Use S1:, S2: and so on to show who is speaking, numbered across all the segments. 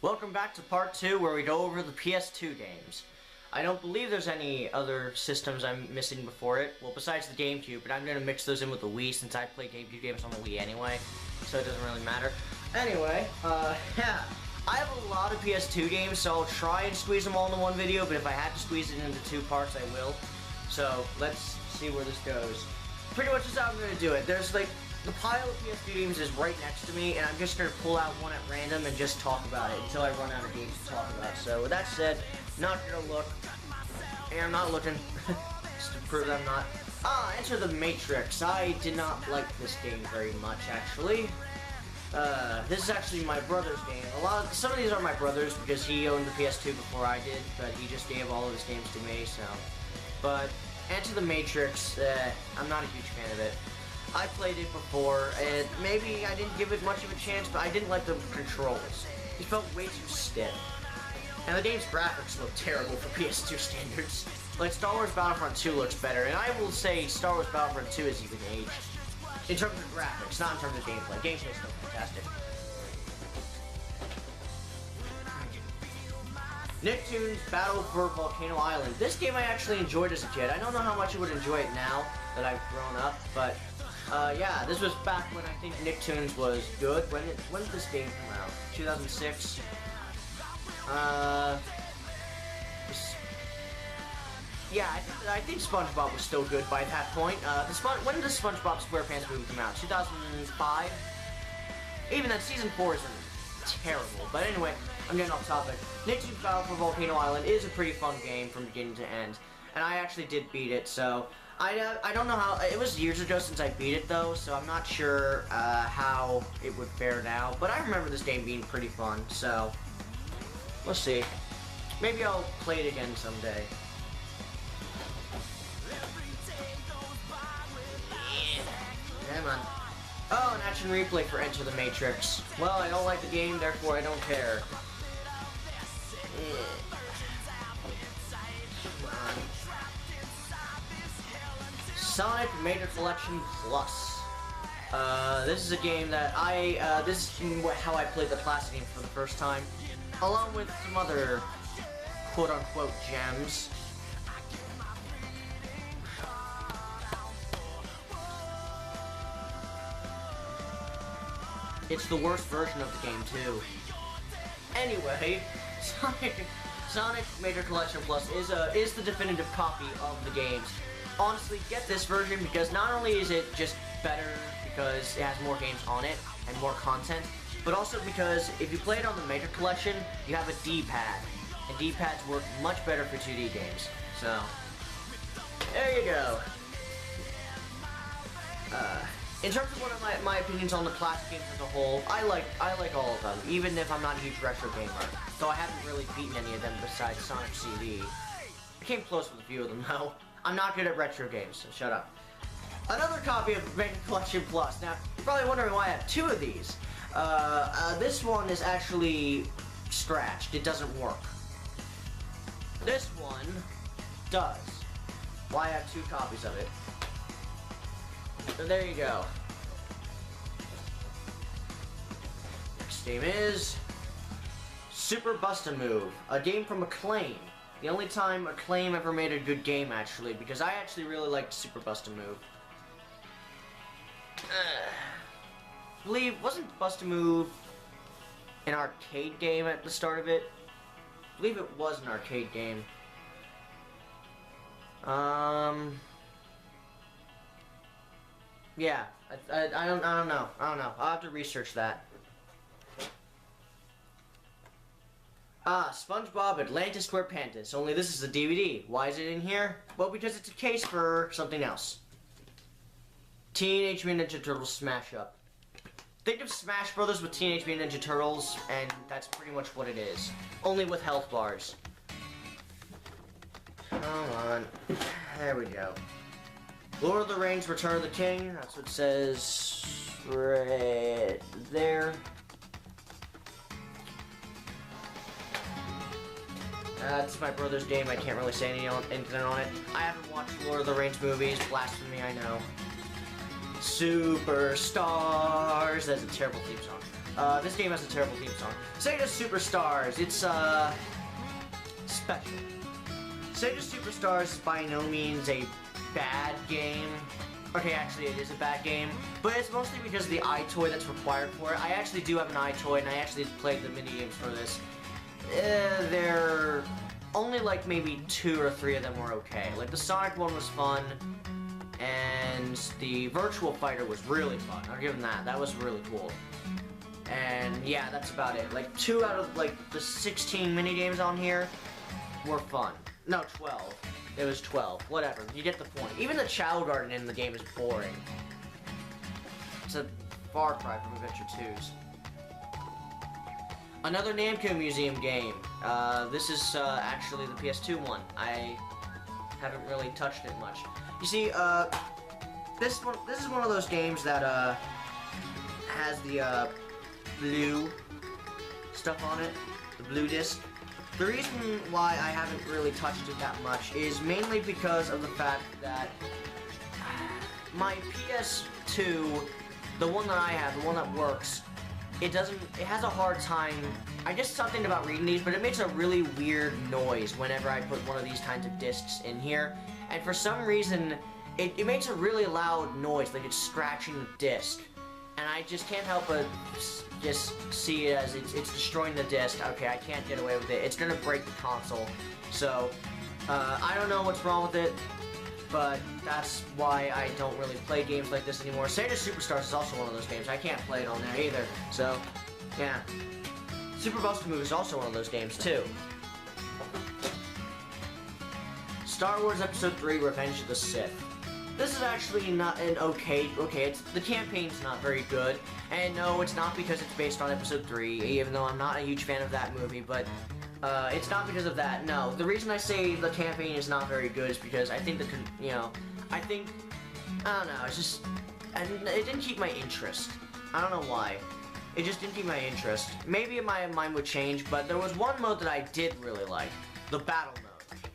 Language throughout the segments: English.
S1: Welcome back to part 2 where we go over the PS2 games. I don't believe there's any other systems I'm missing before it, well besides the GameCube, but I'm going to mix those in with the Wii since I play GameCube games on the Wii anyway, so it doesn't really matter. Anyway, yeah, I have a lot of PS2 games, so I'll try and squeeze them all into one video, but if I had to squeeze it into 2 parts, I will. So, let's see where this goes. Pretty much is how I'm going to do it. There's like, the pile of PS2 games is right next to me, and I'm just going to pull out one at random and just talk about it until I run out of games to talk about. So with that said, not going to look, and I'm not looking, just to prove that I'm not. Enter the Matrix. I did not like this game very much, actually. This is actually my brother's game. Some of these are my brother's because he owned the PS2 before I did, but he just gave all of his games to me, so. But, Enter the Matrix, I'm not a huge fan of it. I played it before, and maybe I didn't give it much of a chance, but I didn't like the controls. It felt way too stiff. And the game's graphics look terrible for PS2 standards. Like, Star Wars Battlefront 2 looks better, and I will say Star Wars Battlefront 2 is even aged. In terms of graphics, not in terms of gameplay. Gameplay's still fantastic. Nicktoons Battle for Volcano Island. This game I actually enjoyed as a kid. I don't know how much I would enjoy it now that I've grown up, but yeah, this was back when I think Nicktoons was good. When did this game come out? 2006? Yeah, I think SpongeBob was still good by that point. When did the SpongeBob SquarePants movie come out? 2005? Even that season 4 isn't terrible. But anyway, I'm getting off topic. Nicktoons Battle for Volcano Island is a pretty fun game from beginning to end. And I actually did beat it, so I don't know how, it was years ago since I beat it though, so I'm not sure how it would fare now, but I remember this game being pretty fun, so we'll see. Maybe I'll play it again someday. Yeah. Come on. Oh, an action replay for Enter the Matrix. Well, I don't like the game, therefore I don't care. Sonic Major Collection Plus. This is a game that this is how I played the classic game for the first time, along with some other quote-unquote gems. It's the worst version of the game, too. Anyway, Sonic Major Collection Plus is the definitive copy of the games. Honestly, get this version because not only is it just better because it has more games on it and more content, but also because if you play it on the Major Collection, you have a D-pad. And D-pads work much better for 2D games. So, there you go. In terms of one of my opinions on the classic games as a whole, I like all of them, even if I'm not a huge retro gamer. Though I haven't really beaten any of them besides Sonic CD. I came close with a few of them though. I'm not good at retro games, so shut up. Another copy of Major Collection Plus. Now, you're probably wondering why I have 2 of these. This one is actually scratched. It doesn't work. This one does. Why I have 2 copies of it. So there you go. Next game is Super Bust-A-Move, a game from Acclaim. The only time Acclaim ever made a good game, actually, because I actually really liked Super Bust-A-Move. Wasn't Bust-A-Move an arcade game at the start of it? I believe it was an arcade game. Yeah, I don't know. I'll have to research that. SpongeBob Atlantis SquarePants, only this is a DVD. Why is it in here? Well, because it's a case for something else. Teenage Mutant Ninja Turtles Smash Up. Think of Smash Brothers with Teenage Mutant Ninja Turtles, and that's pretty much what it is. Only with health bars. Come on. There we go. Lord of the Rings Return of the King, that's what it says right there. It's my brother's game, I can't really say anything on it. I haven't watched Lord of the Rings movies, blasphemy, I know. Superstars, that's a terrible theme song. This game has a terrible theme song. Sega Superstars, it's, special. Sega Superstars is by no means a bad game. Okay, actually it is a bad game, but it's mostly because of the iToy that's required for it. I actually do have an iToy, and I actually played the mini-games for this. They're only like maybe 2 or 3 of them were okay. Like the Sonic one was fun, and the Virtual Fighter was really fun. I'll give them that. That was really cool. And yeah, that's about it. Like 2 out of like the 16 mini games on here were fun. No, 12. It was 12. Whatever. You get the point. Even the Chow Garden in the game is boring. It's a far cry from Adventure 2's. Another Namco Museum game. This is actually the PS2 one. I haven't really touched it much. You see, this is one of those games that has the blue stuff on it, the blue disc. The reason why I haven't really touched it that much is mainly because of the fact that my PS2, the one that I have, the one that works, it has a hard time, I guess something about reading these, but it makes a really weird noise whenever I put one of these kinds of discs in here. And for some reason, it makes a really loud noise, like it's scratching the disc. And I just can't help but just see it as it's destroying the disc. Okay, I can't get away with it. It's gonna break the console. So, I don't know what's wrong with it, but that's why I don't really play games like this anymore. Sega Superstars is also one of those games. I can't play it on there either. So, yeah. Super Buster Move is also one of those games, too. Star Wars Episode 3, Revenge of the Sith. This is actually not an okay, the campaign's not very good, and no, it's not because it's based on Episode 3, even though I'm not a huge fan of that movie, but, it's not because of that, no. The reason I say the campaign is not very good is because I think I don't know, it's just, and it didn't keep my interest. I don't know why. It just didn't keep my interest. Maybe my mind would change, but there was one mode that I did really like, the battle mode.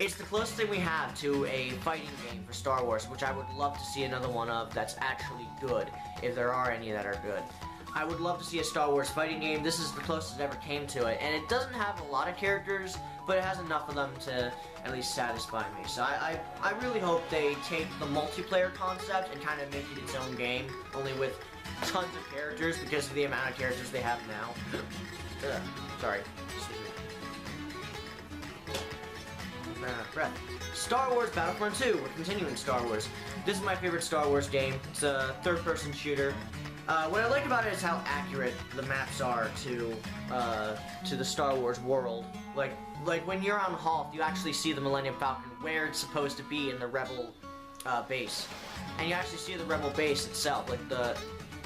S1: It's the closest thing we have to a fighting game for Star Wars, which I would love to see another one of that's actually good, if there are any that are good. I would love to see a Star Wars fighting game. This is the closest it ever came to it, and it doesn't have a lot of characters, but it has enough of them to at least satisfy me. So I really hope they take the multiplayer concept and kind of make it its own game, only with tons of characters because of the amount of characters they have now. Sorry. Breath. Star Wars Battlefront 2. We're continuing Star Wars. This is my favorite Star Wars game. It's a third-person shooter. What I like about it is how accurate the maps are to the Star Wars world. Like when you're on Hoth, you actually see the Millennium Falcon where it's supposed to be in the Rebel base, and you actually see the Rebel base itself. Like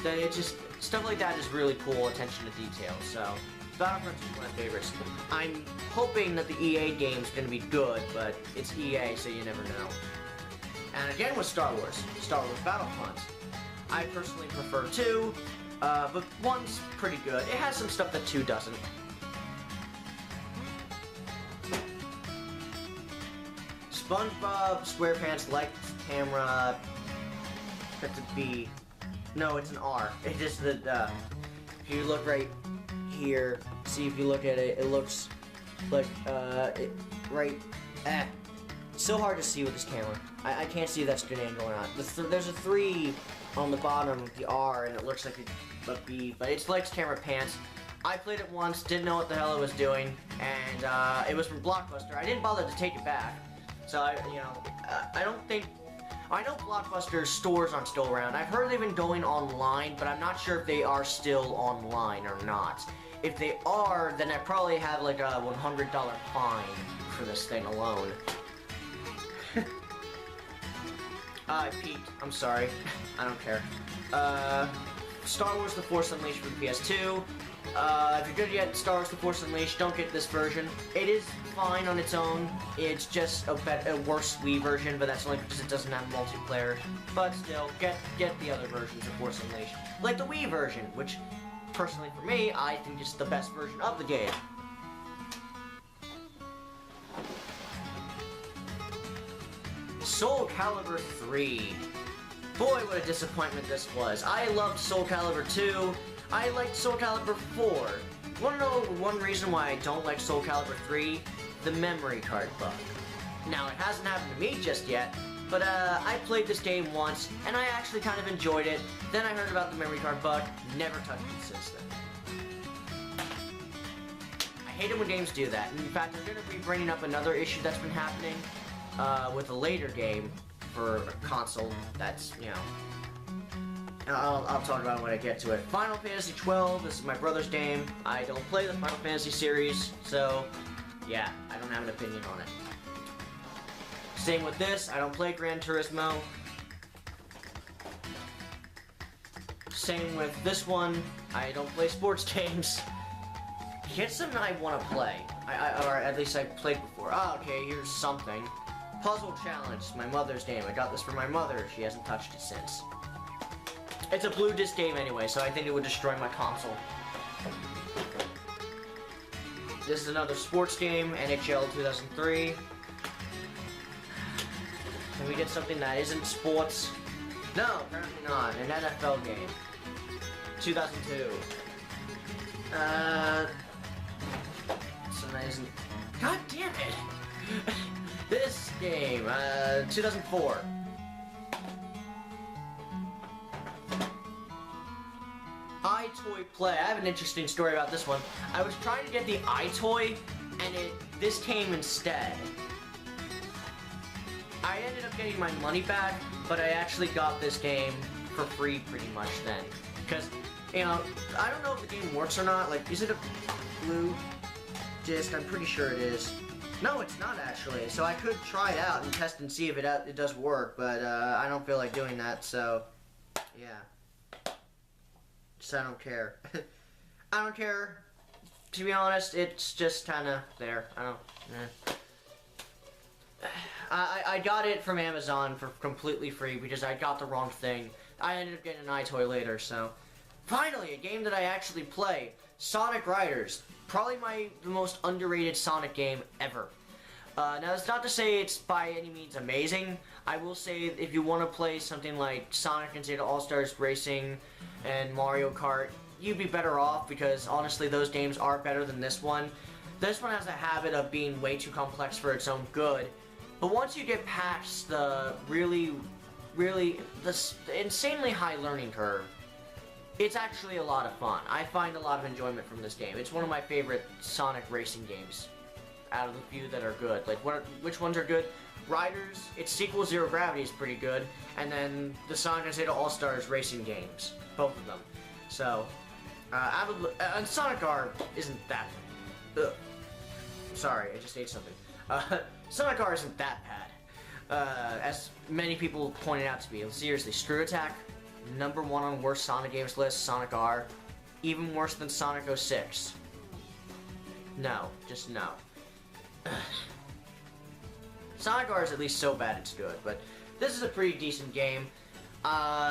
S1: it just stuff like that is really cool attention to detail. So. Battlefront is one of my favorites. I'm hoping that the EA game's gonna be good, but it's EA, so you never know. And again with Star Wars Battlefront. I personally prefer 2, but 1's pretty good. It has some stuff that 2 doesn't. SpongeBob SquarePants Light Camera. That's a B. No, it's an R. It's just that if you look right here, see if you look at it, it looks like it's so hard to see with this camera. I can't see if that's a good angle or not. There's a 3 on the bottom of the R, and it looks like a B, but it's Lex Camera Pants. I played it once, didn't know what the hell it was doing, and it was from Blockbuster. I didn't bother to take it back, so I know Blockbuster stores aren't still around. I've heard they've been going online, but I'm not sure if they are still online or not. If they are, then I probably have like a $100 fine for this thing alone. I peeked. I'm sorry. I don't care. Star Wars The Force Unleashed for the PS2. If you're good yet, Star Wars The Force Unleashed, don't get this version. It is fine on its own. It's just a worse Wii version, but that's only because it doesn't have multiplayer. But still, get the other versions of Force Unleashed. Like the Wii version, which, personally for me, I think is the best version of the game. Soul Calibur 3. Boy, what a disappointment this was. I loved Soul Calibur 2. I liked Soul Calibur 4. Wanna know one reason why I don't like Soul Calibur 3? The memory card bug. Now, it hasn't happened to me just yet, but I played this game once, and I actually kind of enjoyed it. Then I heard about the memory card bug, never touched it since then. I hate it when games do that. In fact, I'm going to be bringing up another issue that's been happening with a later game for a console that's, you know, I'll talk about it when I get to it. Final Fantasy 12, this is my brother's game. I don't play the Final Fantasy series, so yeah, I don't have an opinion on it. Same with this, I don't play Gran Turismo. Same with this one, I don't play sports games. Here's something I want to play, or at least I played before. Oh, okay, here's something. Puzzle Challenge, my mother's game. I got this for my mother, she hasn't touched it since. It's a blue disc game anyway, so I think it would destroy my console. This is another sports game, NHL 2003. Can we get something that isn't sports? No, apparently not. An NFL game. 2002. Something that isn't... God damn it! This game, 2004. iToy Play. I have an interesting story about this one. I was trying to get the iToy, and this came instead. I ended up getting my money back, but I actually got this game for free pretty much then. Because, you know, I don't know if the game works or not. Like, is it a blue disc? I'm pretty sure it is. No, it's not actually. So I could try it out and test and see if it does work, but I don't feel like doing that, so yeah. Just I don't care. I don't care. To be honest, it's just kind of there. I don't. I got it from Amazon for completely free because I got the wrong thing. I ended up getting an iToy later, so finally a game that I actually play. Sonic Riders. Probably the most underrated Sonic game ever. Now, that's not to say it's by any means amazing. I will say if you want to play something like Sonic and Zeta All-Stars Racing and Mario Kart, you'd be better off because, honestly, those games are better than this one. This one has a habit of being way too complex for its own good. But once you get past the the insanely high learning curve, it's actually a lot of fun. I find a lot of enjoyment from this game. It's one of my favorite Sonic racing games out of the few that are good. Like, which ones are good? Riders, its sequel Zero Gravity is pretty good, and then the Sonic and Zeta All-Stars racing games, both of them. So, and Sonic R isn't that. Sorry, I just ate something. Sonic R isn't that bad, as many people pointed out to me. Seriously, Screw Attack, #1 on worst Sonic games list. Sonic R, even worse than Sonic 06. No, just no. Sonic R is at least so bad it's good, but this is a pretty decent game.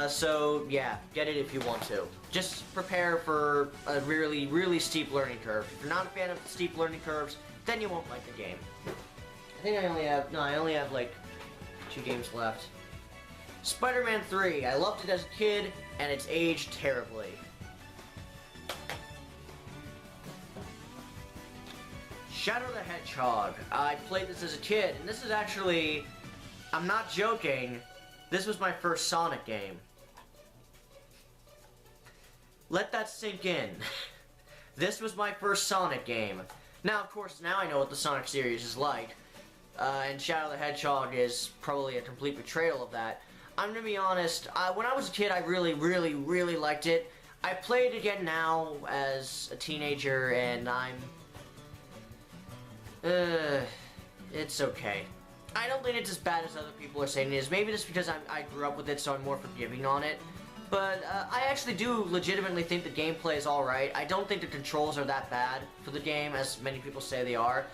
S1: So yeah, get it if you want to. Just prepare for a really, really steep learning curve. If you're not a fan of steep learning curves, then you won't like the game. I think I only have like 2 games left. Spider-Man 3. I loved it as a kid, and it's aged terribly. Shadow the Hedgehog. I played this as a kid, and this is actually, I'm not joking, this was my first Sonic game. Let that sink in. This was my first Sonic game. Now, of course, now I know what the Sonic series is like, and Shadow the Hedgehog is probably a complete betrayal of that. I'm gonna be honest, when I was a kid, I really, really, really liked it. I play it again now as a teenager, and it's okay. I don't think it's as bad as other people are saying it is. Maybe just because I grew up with it, so I'm more forgiving on it. But I actually do legitimately think the gameplay is alright. I don't think the controls are that bad for the game, as many people say they are.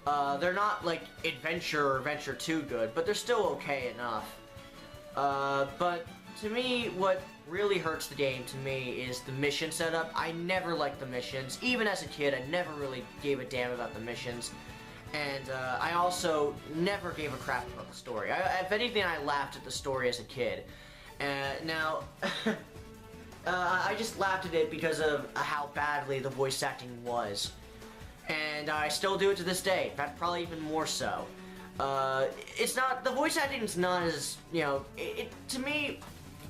S1: They're not, like, Adventure or Adventure 2 good, but they're still okay enough. But to me, what really hurts the game to me is the mission setup. I never liked the missions. Even as a kid, I never really gave a damn about the missions. And I also never gave a crap about the story. If anything, I laughed at the story as a kid. Now, I just laughed at it because of how badly the voice acting was. And I still do it to this day. In fact, probably even more so. It's not, the voice acting is not as, you know, to me,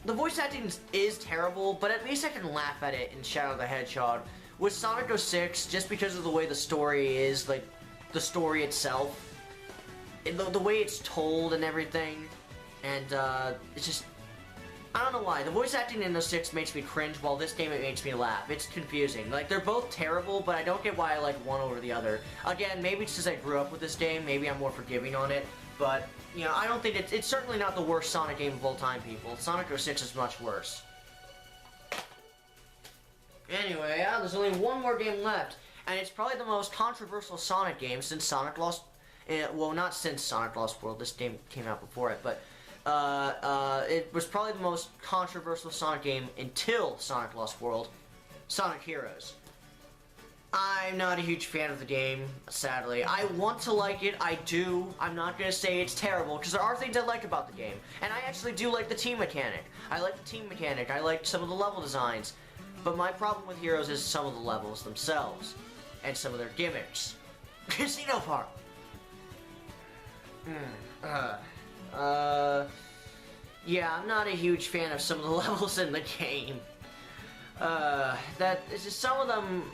S1: the voice acting is terrible, but at least I can laugh at it in Shadow the Hedgehog. With Sonic 06, just because of the way the story is, like, the story itself, the way it's told and everything, and, it's just, I don't know why. The voice acting in 06 makes me cringe, while this game, it makes me laugh. It's confusing. Like, they're both terrible, but I don't get why I like one over the other. Again, maybe it's because I grew up with this game, maybe I'm more forgiving on it, but, you know, I don't think it's certainly not the worst Sonic game of all time, people. Sonic 06 is much worse. Anyway, there's only one more game left, and it's probably the most controversial Sonic game since Sonic Lost... well, not since Sonic Lost World, this game came out before it, but... it was probably the most controversial Sonic game until Sonic Lost World, Sonic Heroes. I'm not a huge fan of the game, sadly. I want to like it, I do. I'm not gonna say it's terrible, because there are things I like about the game. And I actually do like the team mechanic. I like the team mechanic, I like some of the level designs. But my problem with Heroes is some of the levels themselves, and some of their gimmicks. Casino Park! Yeah, I'm not a huge fan of some of the levels in the game. It's just, some of them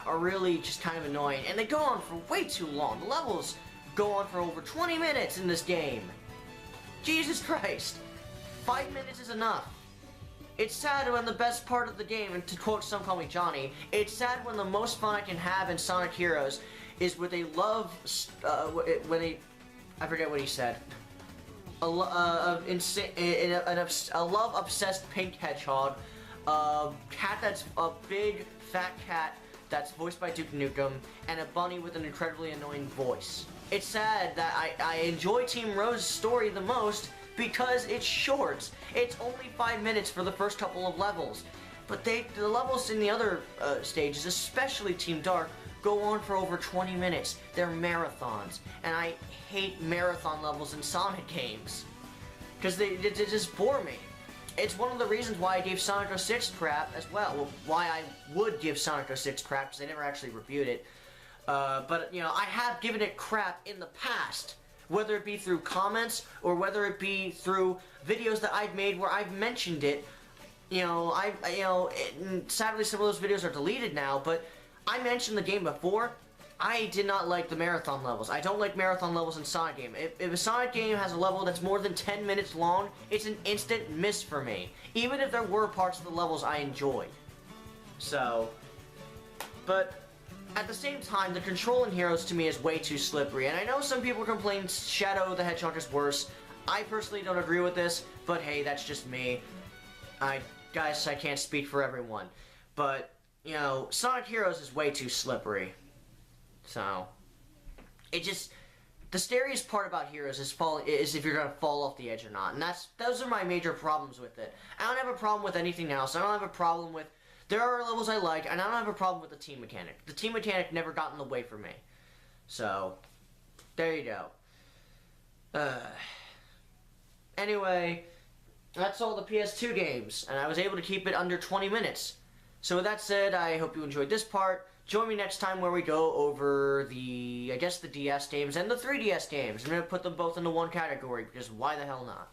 S1: are really just kind of annoying, and they go on for way too long. The levels go on for over 20 minutes in this game. Jesus Christ. 5 minutes is enough. It's sad when the best part of the game, and to quote Some Call Me Johnny, it's sad when the most fun I can have in Sonic Heroes is with a love, I forget what he said. A love-obsessed pink hedgehog, a cat that's a big, fat cat that's voiced by Duke Nukem, and a bunny with an incredibly annoying voice. It's sad that I enjoy Team Rose's story the most because it's short. It's only 5 minutes for the first couple of levels. But the levels in the other stages, especially Team Dark, go on for over 20 minutes. They're marathons. And I hate marathon levels in Sonic games. Because they just bore me. It's one of the reasons why I gave Sonic 06 crap as well. Well, why I would give Sonic 06 crap, because I never actually reviewed it. But, you know, I have given it crap in the past. Whether it be through comments, or whether it be through videos that I've made where I've mentioned it. You know, sadly some of those videos are deleted now, but I mentioned the game before. I did not like the marathon levels. I don't like marathon levels in Sonic game. If a Sonic game has a level that's more than 10 minutes long, it's an instant miss for me. Even if there were parts of the levels I enjoyed. So, but at the same time, the control in Heroes to me is way too slippery. And I know some people complain Shadow the Hedgehog is worse. I personally don't agree with this, but hey, that's just me. Guys, I can't speak for everyone. But, you know, Sonic Heroes is way too slippery. So, it just, the scariest part about Heroes is if you're gonna fall off the edge or not, and those are my major problems with it. I don't have a problem with anything else. I don't have a problem with, there are levels I like, and I don't have a problem with the team mechanic. The team mechanic never got in the way for me. So, there you go. Anyway, that's all the PS2 games, and I was able to keep it under 20 minutes. So with that said, I hope you enjoyed this part. Join me next time where we go over the DS games and the 3DS games. I'm going to put them both into one category, because why the hell not?